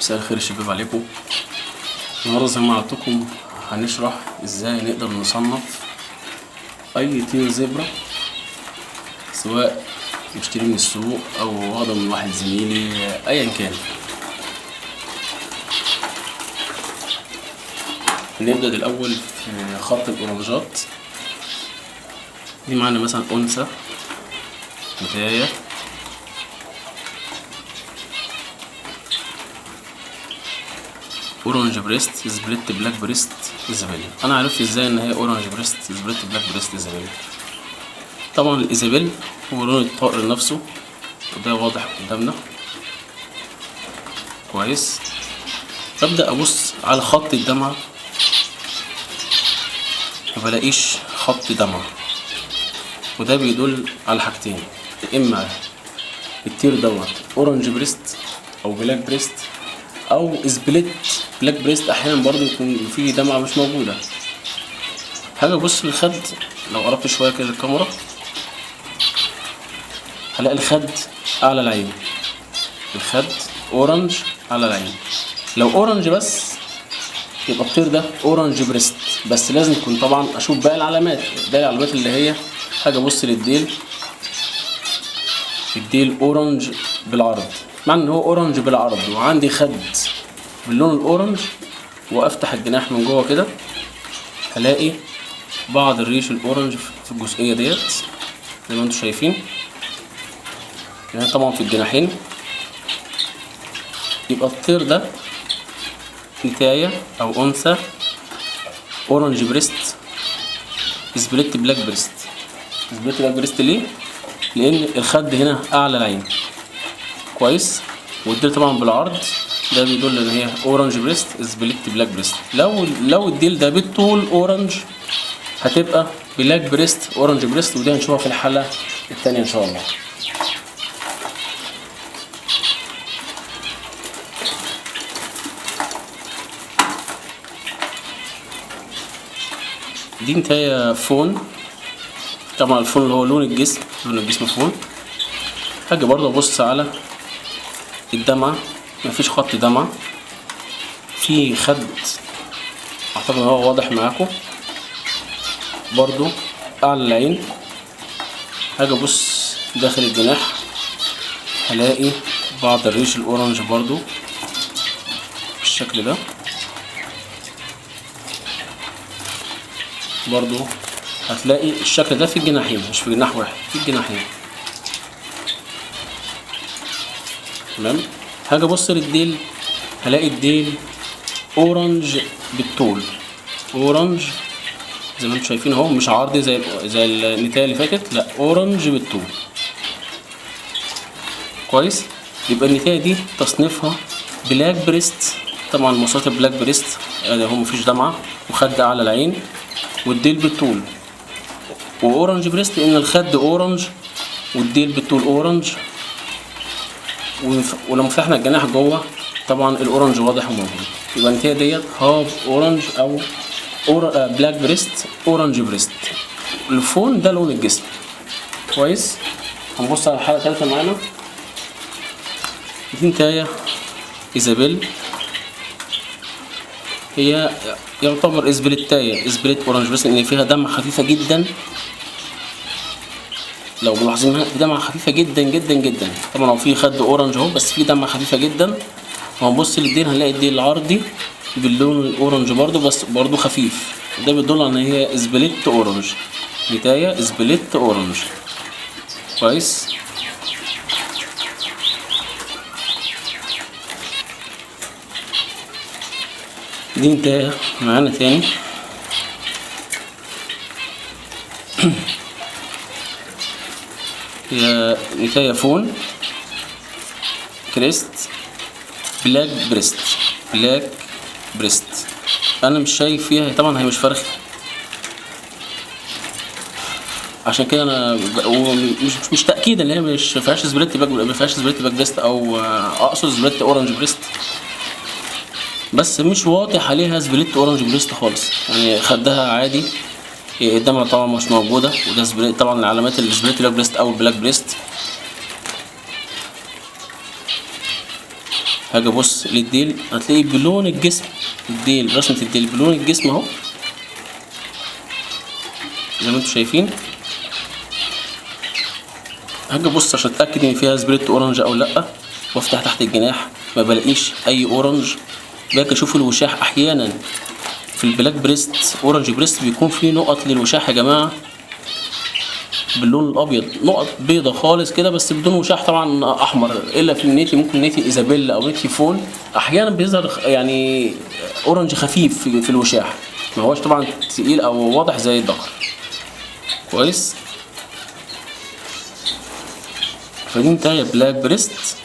مساء الخير يا شباب عليكم. النهارده زي ما وعدتكم هنشرح ازاي نقدر نصنف اي طير زبرة، سواء مشتري من السوق او واخده من واحد زميلي ايا كان. نبدأ الاول في خط الاورنجات. دي معانا مثلا انثى نتاية، اورنج بريست سبليت بلاك بريست ايزابيل. انا عرفت ازاي ان هي اورنج بريست سبليت بلاك بريست ايزابيل. طبعا الايزابيل هو لون الطائر نفسه وده واضح قدامنا كويس. ببدأ ابص على خط الدمعة، مبلاقيش خط دمعة، وده بيدل على حاجتين: اما الطير دوت اورنج بريست او بلاك بريست او سبليت بلاك بريست. احيانا برضو يكون فيه دمعة مش موجودة. هاجي ابص للخد، لو قربت شوية كده الكاميرا هلاقي الخد اعلى العين، الخد اورنج على العين. لو اورنج بس يبقى الطير ده اورنج بريست، بس لازم يكون طبعا اشوف باقي العلامات. باقي العلامات اللي هي حاجة ابص للديل، الديل اورنج بالعرض، معنى ان هو اورنج بالعرض وعندي خد باللون الاورنج، وافتح الجناح من جوه كده هلاقي بعض الريش الاورنج في الجزئيه ديت زي ما انتم شايفين. يعني طبعا في الجناحين. يبقى الطير ده نتاية او انثى اورنج بريست سبليت بلاك بريست. سبليت بلاك بريست ليه؟ لان الخد هنا اعلى العين كويس، والديل طبعا بالعرض، ده بيدل ان هي اورنج بريست سبليت بلاك بريست. لو الديل ده بالطول اورنج هتبقى بلاك بريست اورنج بريست، ودي هنشوفها في الحلقه الثانيه ان شاء الله. دي نتاية فون، طبعا الفون اللي هو لون الجسم فون. هاجي برضه ابص على الدمعة، مفيش خط دمعة، في خد اعتقد ان هو واضح معاكم برضو اعلى العين. هاجي ابص داخل الجناح هلاقي بعض الريش الاورنج برضو بالشكل ده، برضو هتلاقي الشكل ده في الجناحين، مش في جناح واحد، في الجناحين. تمام. هاجي ابص للديل هلاقي الديل اورنج بالطول، اورنج زي ما انتم شايفين اهو، مش عرضي زي النتاية اللي فاتت، لا اورنج بالطول كويس. يبقى النتاية دي تصنيفها بلاك بريست، طبعا مواصفات البلاك بريست يعني هو مفيش دمعة وخد اعلى العين والديل بالطول، واورنج بريست لان الخد اورنج والديل بالطول اورنج، ولما فتحنا الجناح جوه طبعا الاورنج واضح وموجود. يبقى النتاية ديت هاف اورنج او بلاك بريست اورنج بريست. الفون ده لون الجسم كويس. هنبص على الحلقة الثالثة معانا. دي نتاية ايزابيل، هي يعتبر سبليت اورنج بريست لان فيها دمعة خفيفة جدا. لو ملاحظينها في دمعة خفيفة جدا جدا جدا. طبعا هو في خد اورنج اهو بس في دمعة خفيفة جدا. وهنبص للديل هنلاقي الديل العرضي باللون الاورنج برضو، بس برضو خفيف، ده بيدل على ان هي سبليت اورنج، نتاية سبليت اورنج كويس. دي نتاية معانا تاني هي نتاية فون كريست بلاك بريست. انا مش شايف فيها، طبعا هي مش فرخة عشان كده انا مش تاكيد ان هي مش فيهاش سبليت باك بريست او اقصد سبليت اورنج بريست، بس مش واضح عليها سبليت اورنج بريست خالص. يعني خدها عادي، الدمعة طبعا مش موجودة، وده سبليت طبعا العلامات السبليت بلاك بريست او البلاك بريست. هاجي ابص للديل هتلاقي بلون الجسم، الديل رسمة الديل بلون الجسم اهو زي ما انتوا شايفين. هاجي ابص عشان اتاكد ان فيها سبريت اورنج او لا، وافتح تحت الجناح ما بلاقيش اي اورنج. باجي اشوف الوشاح، احيانا في البلاك بريست اورنج بريست بيكون فيه نقط للوشاح يا جماعه باللون الابيض، نقط بيضه خالص كده بس بدون وشاح طبعا احمر، الا في النيتي ممكن نيتي ايزابيلا او نيتي فون احيانا بيظهر يعني اورنج خفيف في الوشاح، ما هوش طبعا تقيل او واضح زي الذكر. كويس. فدي نتايه بلاك بريست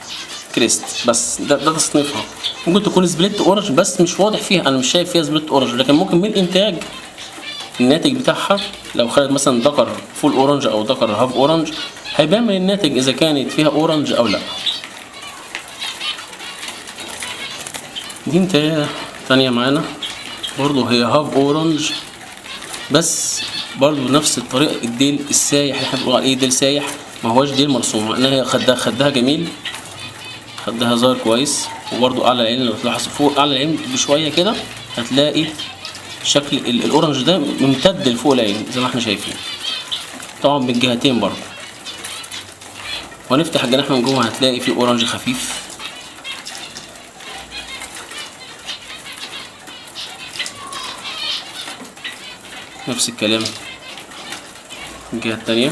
كريست، بس ده تصنيفها. ممكن تكون سبليت اورنج بس مش واضح فيها، انا مش شايف فيها سبليت اورنج، لكن ممكن من الانتاج الناتج بتاعها لو خدت مثلا ذكر فول اورنج او ذكر هاف اورنج هيبان من الناتج اذا كانت فيها اورنج او لا. دي انتايه تانية معانا برضو هي هاف اورنج، بس برضو نفس الطريقة الديل السايح اللي احنا بنقول عليه ديل سايح، ما هوش ديل مرسوم، لانها هي خدها جميل، خدها ظاهر كويس. وبرضو اعلى العين لو تلاحظ فوق اعلى العين بشوية كده هتلاقي شكل الاورنج ده ممتد لفوق العين زي ما احنا شايفين، طبعا من الجهتين برضو. وهنفتح الجناح من جوه هتلاقي فيه اورنج خفيف. نفس الكلام الجهة التانية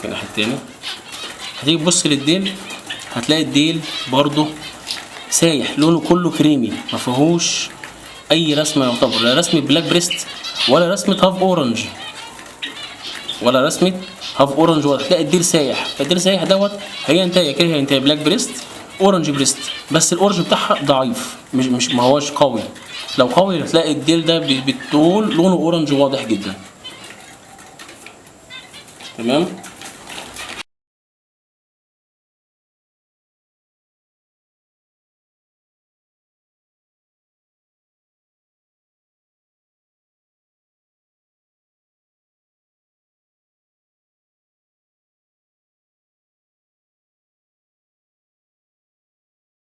في الناحية التانية. هتيجي تبص للديل هتلاقي الديل برضو سايح، لونه كله كريمي، ما فيهوش اي رسمه يعتبر، لا رسمه بلاك بريست ولا رسمه هاف اورنج ولا رسمه هاف اورنج، ولا هتلاقي الديل سايح. فالديل سايح دوت هي انتايه كده، هي انتايه بلاك بريست اورنج بريست، بس الاورنج بتاعها ضعيف، مش ما هوش قوي. لو قوي هتلاقي الديل ده بالطول لونه اورنج واضح جدا. تمام.